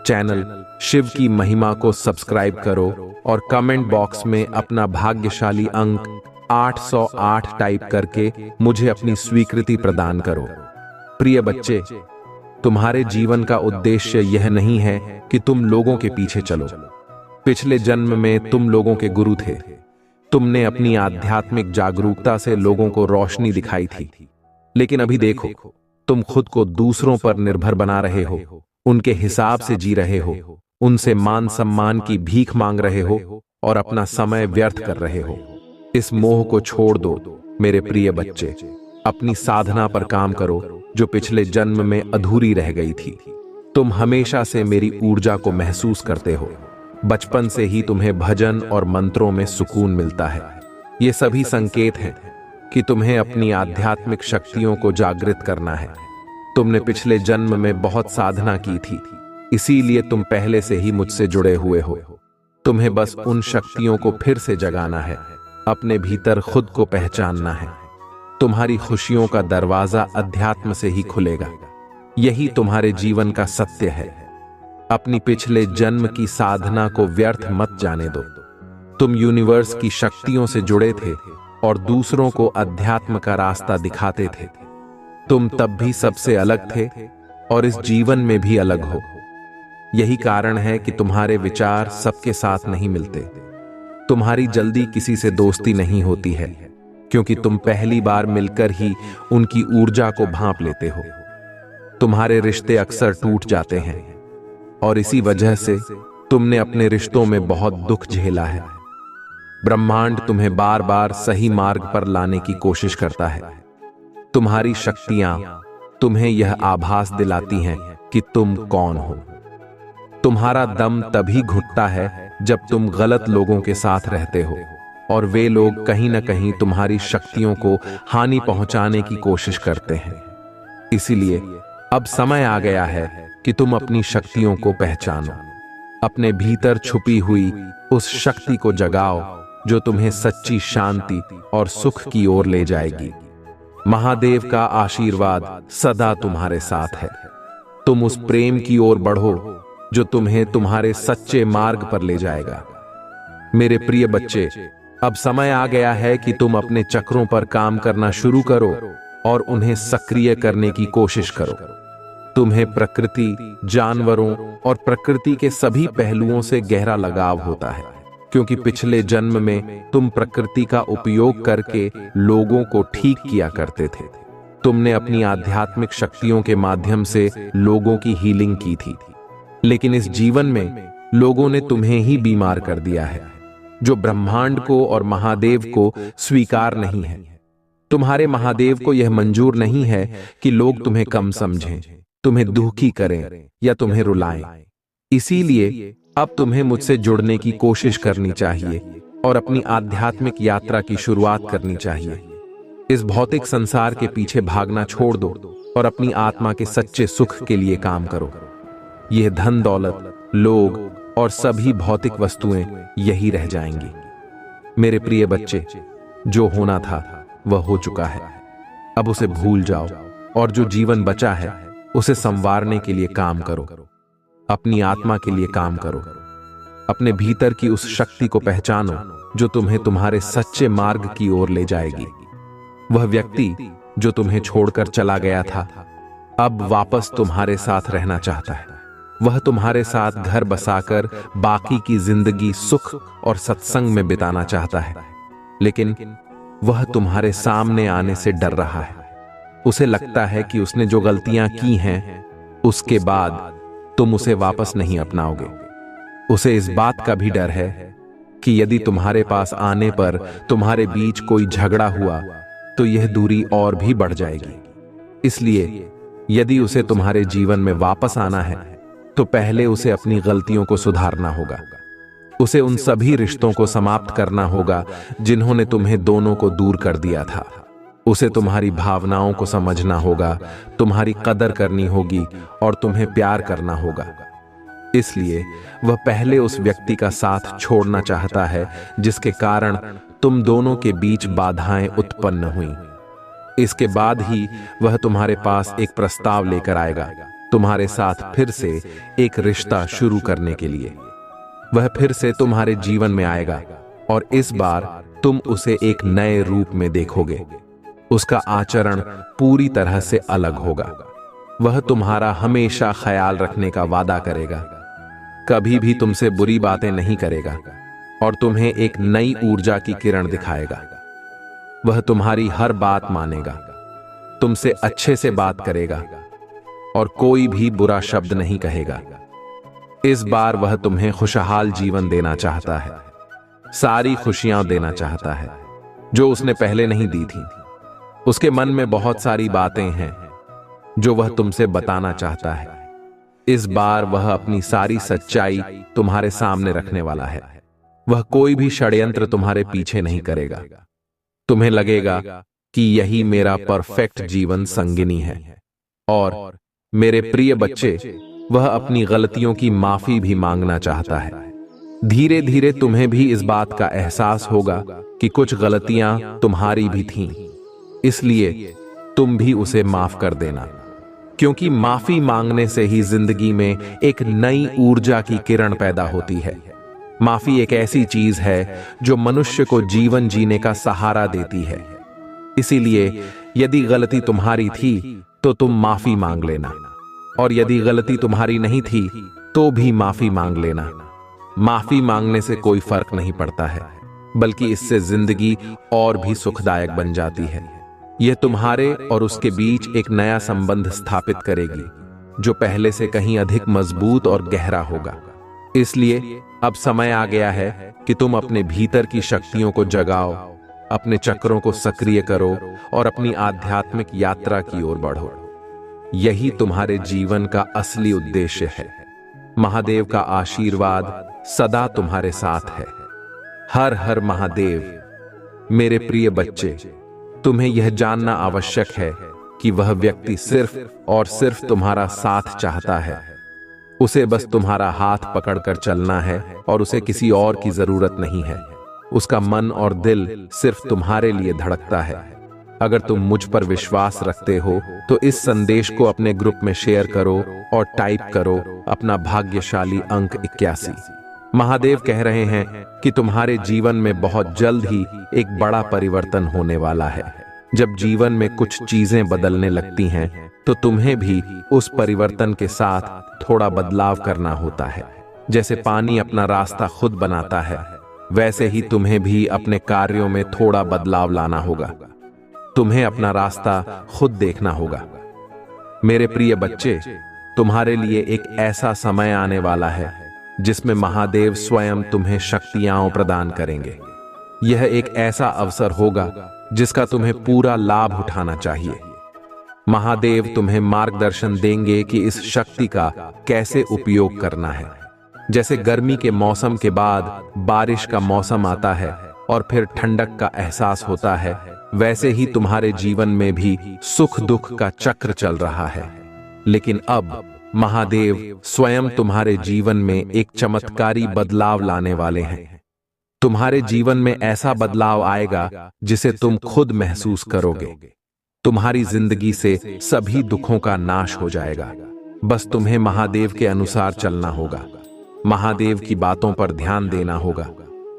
चैनल शिव की महिमा को सब्सक्राइब करो और कमेंट बॉक्स में अपना भाग्यशाली अंक 808 टाइप करके मुझे अपनी स्वीकृति प्रदान करो। प्रिय बच्चे, तुम्हारे जीवन का उद्देश्य यह नहीं है कि तुम लोगों के पीछे चलो। पिछले जन्म में तुम लोगों के गुरु थे। तुमने अपनी आध्यात्मिक जागरूकता से लोगों को रोशनी दिखाई थी, लेकिन अभी देखो, तुम खुद को दूसरों पर निर्भर बना रहे हो, उनके हिसाब से जी रहे हो, उनसे मान सम्मान की भीख मांग रहे हो और अपना समय व्यर्थ कर रहे हो। इस मोह को छोड़ दो मेरे प्रिय बच्चे। अपनी साधना पर काम करो जो पिछले जन्म में अधूरी रह गई थी। तुम हमेशा से मेरी ऊर्जा को महसूस करते हो। बचपन से ही तुम्हें भजन और मंत्रों में सुकून मिलता है। ये सभी संकेत हैं कि तुम्हें अपनी आध्यात्मिक शक्तियों को जागृत करना है। तुमने पिछले जन्म में बहुत साधना की थी, इसीलिए तुम पहले से ही मुझसे जुड़े हुए हो। तुम्हें बस उन शक्तियों को फिर से जगाना है, अपने भीतर खुद को पहचानना है। तुम्हारी खुशियों का दरवाजा अध्यात्म से ही खुलेगा। यही तुम्हारे जीवन का सत्य है। अपनी पिछले जन्म की साधना को व्यर्थ मत जाने दो। तुम यूनिवर्स की शक्तियों से जुड़े थे और दूसरों को अध्यात्म का रास्ता दिखाते थे। तुम तब भी सबसे अलग थे और इस जीवन में भी अलग हो। यही कारण है कि तुम्हारे विचार सबके साथ नहीं मिलते। तुम्हारी जल्दी किसी से दोस्ती नहीं होती है, क्योंकि तुम पहली बार मिलकर ही उनकी ऊर्जा को भांप लेते हो। तुम्हारे रिश्ते अक्सर टूट जाते हैं और इसी वजह से तुमने अपने रिश्तों में बहुत दुख झेला है। ब्रह्मांड तुम्हें बार बार सही मार्ग पर लाने की कोशिश करता है। तुम्हारी शक्तियां तुम्हें यह आभास दिलाती हैं कि तुम कौन हो। तुम्हारा दम तभी घुटता है जब तुम गलत लोगों के साथ रहते हो और वे लोग कहीं ना कहीं तुम्हारी शक्तियों को हानि पहुंचाने की कोशिश करते हैं। इसीलिए अब समय आ गया है कि तुम अपनी शक्तियों को पहचानो। अपने भीतर छुपी हुई उस शक्ति को जगाओ जो तुम्हें सच्ची शांति और सुख की ओर ले जाएगी। महादेव का आशीर्वाद सदा तुम्हारे साथ है। तुम उस प्रेम की ओर बढ़ो जो तुम्हें तुम्हारे सच्चे मार्ग पर ले जाएगा। मेरे प्रिय बच्चे, अब समय आ गया है कि तुम अपने चक्रों पर काम करना शुरू करो और उन्हें सक्रिय करने की कोशिश करो। तुम्हें प्रकृति, जानवरों और प्रकृति के सभी पहलुओं से गहरा लगाव होता है, क्योंकि पिछले जन्म में तुम प्रकृति का उपयोग करके लोगों को ठीक किया करते थे। तुमने अपनी आध्यात्मिक शक्तियों के माध्यम से लोगों की हीलिंग की थी, लेकिन इस जीवन में लोगों ने तुम्हें ही बीमार कर दिया है, जो ब्रह्मांड को और महादेव को स्वीकार नहीं है। तुम्हारे महादेव को यह मंजूर नहीं है कि लोग तुम्हें कम समझें, तुम्हें दुखी करें या तुम्हें रुलाएं। इसीलिए अब तुम्हें मुझसे जुड़ने की कोशिश करनी चाहिए और अपनी आध्यात्मिक यात्रा की शुरुआत करनी चाहिए। इस भौतिक संसार के पीछे भागना छोड़ दो और अपनी आत्मा के सच्चे सुख के लिए काम करो। यह धन दौलत, लोग और सभी भौतिक वस्तुएं यही रह जाएंगी। मेरे प्रिय बच्चे, जो होना था वह हो चुका है। अब उसे भूल जाओ और जो जीवन बचा है उसे संवारने के लिए काम करो। अपनी आत्मा के लिए काम करो। अपने भीतर की उस शक्ति को पहचानो जो तुम्हें तुम्हारे सच्चे मार्ग की ओर ले जाएगी। वह व्यक्ति जो तुम्हें छोड़कर चला गया था अब वापस तुम्हारे साथ रहना चाहता है। वह तुम्हारे साथ घर बसाकर बाकी की जिंदगी सुख और सत्संग में बिताना चाहता है, लेकिन वह तुम्हारे सामने आने से डर रहा है। उसे लगता है कि उसने जो गलतियां की हैं उसके बाद तुम उसे वापस नहीं अपनाओगे। उसे इस बात का भी डर है कि यदि तुम्हारे पास आने पर तुम्हारे बीच कोई झगड़ा हुआ तो यह दूरी और भी बढ़ जाएगी। इसलिए यदि उसे तुम्हारे जीवन में वापस आना है तो पहले उसे अपनी गलतियों को सुधारना होगा। उसे उन सभी रिश्तों को समाप्त करना होगा जिन्होंने तुम्हें दोनों को दूर कर दिया था। उसे तुम्हारी भावनाओं को समझना होगा, तुम्हारी कदर करनी होगी और तुम्हें प्यार करना होगा। इसलिए वह पहले उस व्यक्ति का साथ छोड़ना चाहता है जिसके कारण तुम दोनों के बीच बाधाएं उत्पन्न हुई। इसके बाद ही वह तुम्हारे पास एक प्रस्ताव लेकर आएगा, तुम्हारे साथ फिर से एक रिश्ता शुरू करने के लिए। वह फिर से तुम्हारे जीवन में आएगा और इस बार तुम उसे एक नए रूप में देखोगे। उसका आचरण पूरी तरह से अलग होगा। वह तुम्हारा हमेशा ख्याल रखने का वादा करेगा, कभी भी तुमसे बुरी बातें नहीं करेगा और तुम्हें एक नई ऊर्जा की किरण दिखाएगा। वह तुम्हारी हर बात मानेगा, तुमसे अच्छे से बात करेगा और कोई भी बुरा शब्द नहीं कहेगा। इस बार वह तुम्हें खुशहाल जीवन देना चाहता है, सारी खुशियां देना चाहता है जो उसने पहले नहीं दी थी। उसके मन में बहुत सारी बातें हैं जो वह तुमसे बताना चाहता है। इस बार वह अपनी सारी सच्चाई तुम्हारे सामने रखने वाला है। वह कोई भी षड्यंत्र तुम्हारे पीछे नहीं करेगा। तुम्हें लगेगा कि यही मेरा परफेक्ट जीवन संगिनी है। और मेरे प्रिय बच्चे, वह अपनी गलतियों की माफी भी मांगना चाहता है। धीरे धीरे तुम्हें भी इस बात का एहसास होगा कि कुछ गलतियां तुम्हारी भी थीं, इसलिए तुम भी उसे माफ कर देना, क्योंकि माफी मांगने से ही जिंदगी में एक नई ऊर्जा की किरण पैदा होती है। माफी एक ऐसी चीज है जो मनुष्य को जीवन जीने का सहारा देती है। इसीलिए यदि गलती तुम्हारी थी तो तुम माफी मांग लेना, और यदि गलती तुम्हारी नहीं थी तो भी माफी मांग लेना। माफी मांगने से कोई फर्क नहीं पड़ता है, बल्कि इससे जिंदगी और भी सुखदायक बन जाती है। यह तुम्हारे और उसके बीच एक नया संबंध स्थापित करेगी जो पहले से कहीं अधिक मजबूत और गहरा होगा। इसलिए अब समय आ गया है कि तुम अपने भीतर की शक्तियों को जगाओ, अपने चक्रों को सक्रिय करो और अपनी आध्यात्मिक यात्रा की ओर बढ़ो। यही तुम्हारे जीवन का असली उद्देश्य है। महादेव का आशीर्वाद सदा तुम्हारे साथ है। हर हर महादेव। मेरे प्रिय बच्चे, तुम्हें यह जानना आवश्यक है कि वह व्यक्ति सिर्फ और सिर्फ तुम्हारा साथ चाहता है। उसे बस तुम्हारा हाथ पकड़कर चलना है और उसे किसी और की जरूरत नहीं है। उसका मन और दिल सिर्फ तुम्हारे लिए धड़कता है। अगर तुम मुझ पर विश्वास रखते हो तो इस संदेश को अपने ग्रुप में शेयर करो और टाइप करो अपना भाग्यशाली अंक 81। महादेव कह रहे हैं कि तुम्हारे जीवन में बहुत जल्द ही एक बड़ा परिवर्तन होने वाला है। जब जीवन में कुछ चीजें बदलने लगती हैं तो तुम्हें भी उस परिवर्तन के साथ थोड़ा बदलाव करना होता है। जैसे पानी अपना रास्ता खुद बनाता है, वैसे ही तुम्हें भी अपने कार्यों में थोड़ा बदलाव लाना होगा। तुम्हें अपना रास्ता खुद देखना होगा। मेरे प्रिय बच्चे, तुम्हारे लिए एक ऐसा समय आने वाला है जिसमें महादेव स्वयं तुम्हें शक्तियां प्रदान करेंगे। यह एक ऐसा अवसर होगा जिसका तुम्हें पूरा लाभ उठाना चाहिए। महादेव तुम्हें मार्गदर्शन देंगे कि इस शक्ति का कैसे उपयोग करना है। जैसे गर्मी के मौसम के बाद बारिश का मौसम आता है और फिर ठंडक का एहसास होता है, वैसे ही तुम्हारे जीवन में भी सुख दुख का चक्र चल रहा है। लेकिन अब महादेव स्वयं तुम्हारे जीवन में एक चमत्कारी बदलाव लाने वाले हैं। तुम्हारे जीवन में ऐसा बदलाव आएगा जिसे तुम खुद महसूस करोगे। तुम्हारी जिंदगी से सभी दुखों का नाश हो जाएगा। बस तुम्हें महादेव के अनुसार चलना होगा। महादेव की बातों पर ध्यान देना होगा।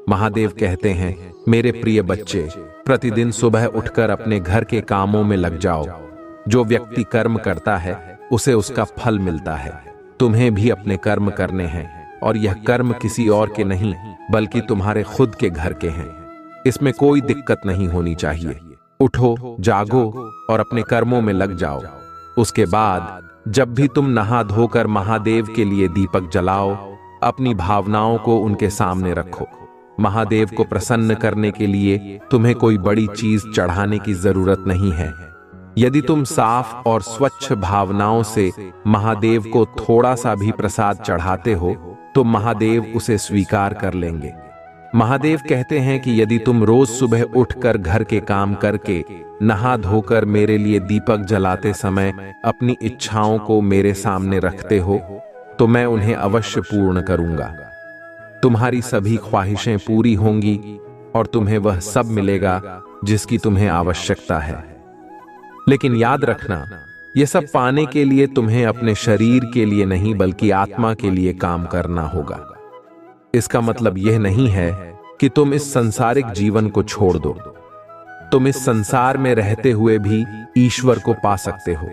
महादेव कहते हैं, मेरे प्रिय बच्चे, प्रतिदिन सुबह उठकर अपने घर के कामों में लग जाओ। जो व्यक्ति कर्म करता है उसे उसका फल मिलता है। तुम्हें भी अपने कर्म करने हैं, और यह कर्म किसी और के नहीं बल्कि तुम्हारे खुद के घर के हैं। इसमें कोई दिक्कत नहीं होनी चाहिए। उठो, जागो और अपने कर्मों में लग जाओ। उसके बाद जब भी तुम नहा धोकर महादेव के लिए दीपक जलाओ, अपनी भावनाओं को उनके सामने रखो। महादेव को प्रसन्न करने के लिए तुम्हें कोई बड़ी चीज चढ़ाने की जरूरत नहीं है। यदि तुम साफ और स्वच्छ भावनाओं से महादेव को थोड़ा सा भी प्रसाद चढ़ाते हो तो महादेव उसे स्वीकार कर लेंगे। महादेव कहते हैं कि यदि तुम रोज सुबह उठकर घर के काम करके नहा धोकर मेरे लिए दीपक जलाते समय अपनी इच्छाओं को मेरे सामने रखते हो तो मैं उन्हें अवश्य पूर्ण करूंगा। तुम्हारी सभी ख्वाहिशें पूरी होंगी और तुम्हें वह सब मिलेगा जिसकी तुम्हें आवश्यकता है। लेकिन याद रखना, यह सब पाने के लिए तुम्हें अपने शरीर के लिए नहीं बल्कि आत्मा के लिए काम करना होगा। इसका मतलब यह नहीं है कि तुम इस सांसारिक जीवन को छोड़ दो। तुम इस संसार में रहते हुए भी ईश्वर को पा सकते हो।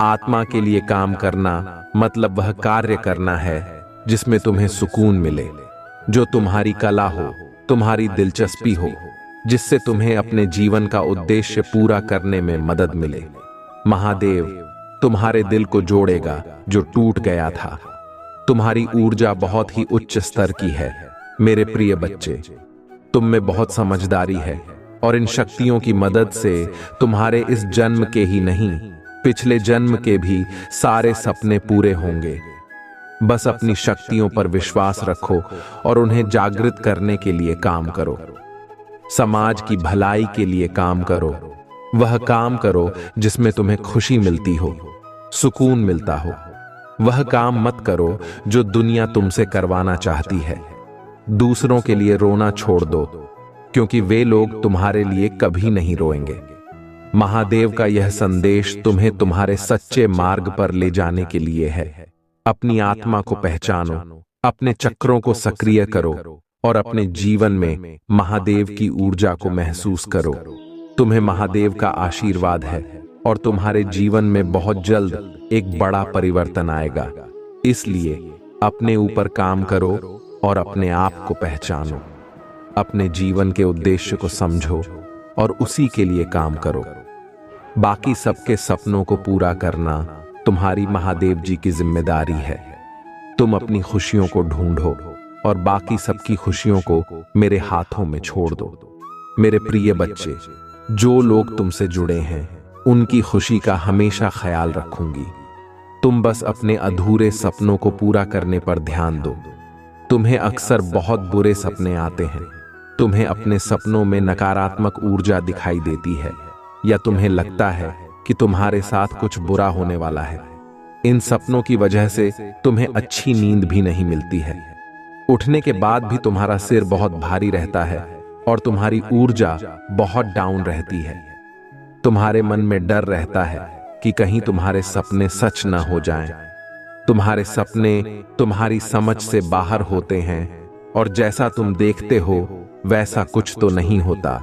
आत्मा के लिए काम करना मतलब वह कार्य करना है जिसमें तुम्हें सुकून मिले, जो तुम्हारी कला हो, तुम्हारी दिलचस्पी हो, जिससे तुम्हें अपने जीवन का उद्देश्य पूरा करने में मदद मिले। महादेव तुम्हारे दिल को जोड़ेगा जो टूट गया था। तुम्हारी ऊर्जा बहुत ही उच्च स्तर की है। मेरे प्रिय बच्चे, तुम में बहुत समझदारी है और इन शक्तियों की मदद से तुम्हारे इस जन्म के ही नहीं, पिछले जन्म के भी सारे सपने पूरे होंगे। बस अपनी शक्तियों पर विश्वास रखो और उन्हें जागृत करने के लिए काम करो। समाज की भलाई के लिए काम करो। वह काम करो जिसमें तुम्हें खुशी मिलती हो, सुकून मिलता हो। वह काम मत करो जो दुनिया तुमसे करवाना चाहती है। दूसरों के लिए रोना छोड़ दो, क्योंकि वे लोग तुम्हारे लिए कभी नहीं रोएंगे। महादेव का यह संदेश तुम्हें तुम्हारे सच्चे मार्ग पर ले जाने के लिए है। अपनी आत्मा को पहचानो, अपने चक्रों को सक्रिय करो और अपने जीवन में महादेव की ऊर्जा को महसूस करो। तुम्हें महादेव का आशीर्वाद है और तुम्हारे जीवन में बहुत जल्द एक बड़ा परिवर्तन आएगा। इसलिए अपने ऊपर काम करो और अपने आप को पहचानो। अपने जीवन के उद्देश्य को समझो और उसी के लिए काम करो। बाकी सबके सपनों को पूरा करना तुम्हारी महादेव जी की जिम्मेदारी है। तुम अपनी खुशियों को ढूंढो और बाकी सबकी खुशियों को मेरे हाथों में छोड़ दो। मेरे प्रिय बच्चे, जो लोग तुमसे जुड़े हैं उनकी खुशी का हमेशा ख्याल रखूंगी। तुम बस अपने अधूरे सपनों को पूरा करने पर ध्यान दो। तुम्हें अक्सर बहुत बुरे सपने आते हैं। तुम्हें अपने सपनों में नकारात्मक ऊर्जा दिखाई देती है या तुम्हें लगता है कि तुम्हारे साथ कुछ बुरा होने वाला है। इन सपनों की वजह से तुम्हें अच्छी नींद भी नहीं मिलती है। उठने के बाद भी तुम्हारा सिर बहुत भारी रहता है और तुम्हारी ऊर्जा बहुत डाउन रहती है। तुम्हारे मन में डर रहता है कि कहीं तुम्हारे सपने सच न हो जाएं। तुम्हारे सपने तुम्हारी समझ से बाहर होते हैं और जैसा तुम देखते हो वैसा कुछ तो नहीं होता।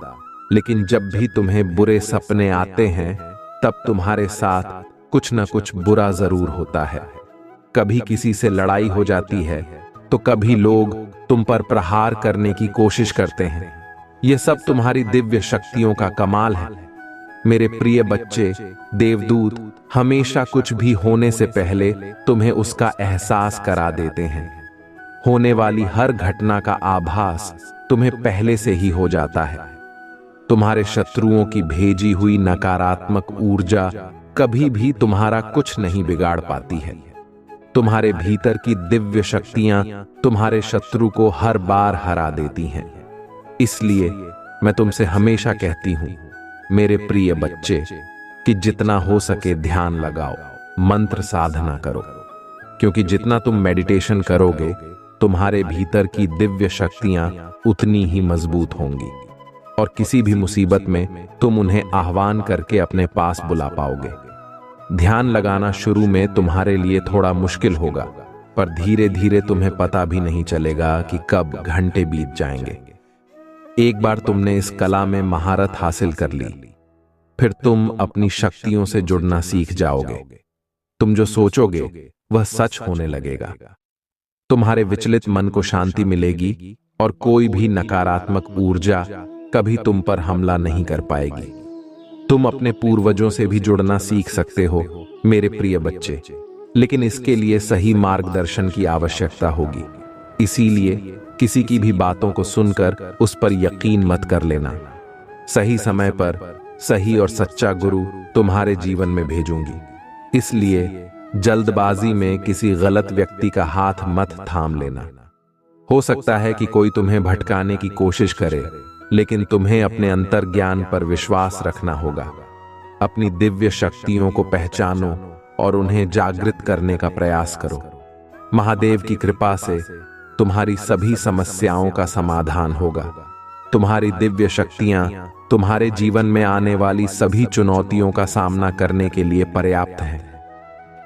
लेकिन जब भी तुम्हें बुरे सपने आते हैं तब तुम्हारे साथ कुछ न कुछ बुरा जरूर होता है। कभी किसी से लड़ाई हो जाती है तो कभी लोग तुम पर प्रहार करने की कोशिश करते हैं। यह सब तुम्हारी दिव्य शक्तियों का कमाल है। मेरे प्रिय बच्चे, देवदूत हमेशा कुछ भी होने से पहले तुम्हें उसका एहसास करा देते हैं। होने वाली हर घटना का आभास तुम्हें पहले से ही हो जाता है। तुम्हारे शत्रुओं की भेजी हुई नकारात्मक ऊर्जा कभी भी तुम्हारा कुछ नहीं बिगाड़ पाती है। तुम्हारे भीतर की दिव्य शक्तियां तुम्हारे शत्रु को हर बार हरा देती हैं। इसलिए मैं तुमसे हमेशा कहती हूं, मेरे प्रिय बच्चे, कि जितना हो सके ध्यान लगाओ, मंत्र साधना करो, क्योंकि जितना तुम मेडिटेशन करोगे तुम्हारे भीतर की दिव्य शक्तियां उतनी ही मजबूत होंगी और किसी भी मुसीबत में तुम उन्हें आह्वान करके अपने पास बुला पाओगे। ध्यान लगाना शुरू में तुम्हारे लिए थोड़ा मुश्किल होगा, पर धीरे धीरे तुम्हें पता भी नहीं चलेगा कि कब घंटे बीत जाएंगे। एक बार तुमने इस कला में महारत हासिल कर ली, फिर तुम अपनी शक्तियों से जुड़ना सीख जाओगे। तुम जो सोचोगे वह सच होने लगेगा। तुम्हारे विचलित मन को शांति मिलेगी और कोई भी नकारात्मक ऊर्जा कभी तुम पर हमला नहीं कर पाएगी। तुम अपने पूर्वजों से भी जुड़ना सीख सकते हो मेरे प्रिय बच्चे, लेकिन इसके लिए सही मार्गदर्शन की आवश्यकता होगी। इसीलिए किसी की भी बातों को सुनकर उस पर यकीन मत कर लेना। सही समय पर सही और सच्चा गुरु तुम्हारे जीवन में भेजूंगी। इसलिए जल्दबाजी में किसी गलत व्यक्ति का हाथ मत थाम लेना। हो सकता है कि कोई तुम्हें भटकाने की कोशिश करे, लेकिन तुम्हें अपने अंतर्ज्ञान पर विश्वास रखना होगा। अपनी दिव्य शक्तियों को पहचानो और उन्हें जागृत करने का प्रयास करो। महादेव की कृपा से तुम्हारी सभी समस्याओं का समाधान होगा। तुम्हारी दिव्य शक्तियां तुम्हारे जीवन में आने वाली सभी चुनौतियों का सामना करने के लिए पर्याप्त हैं।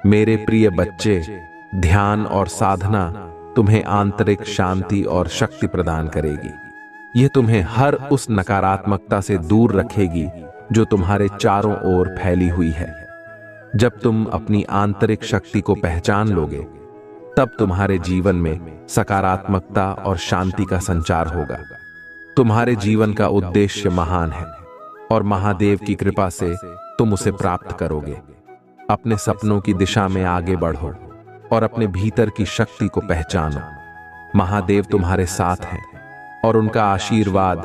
मेरे प्रिय बच्चे, ध्यान और साधना तुम्हें आंतरिक शांति और शक्ति प्रदान करेगी। यह तुम्हें हर उस नकारात्मकता से दूर रखेगी जो तुम्हारे चारों ओर फैली हुई है। जब तुम अपनी आंतरिक शक्ति को पहचान लोगे, तब तुम्हारे जीवन में सकारात्मकता और शांति का संचार होगा। तुम्हारे जीवन का उद्देश्य महान है और महादेव की कृपा से तुम उसे प्राप्त करोगे। अपने सपनों की दिशा में आगे बढ़ो और अपने भीतर की शक्ति को पहचानो। महादेव तुम्हारे साथ हैं और उनका आशीर्वाद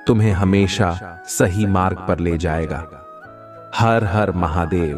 तुम्हें हमेशा सही मार्ग पर ले जाएगा। हर हर महादेव।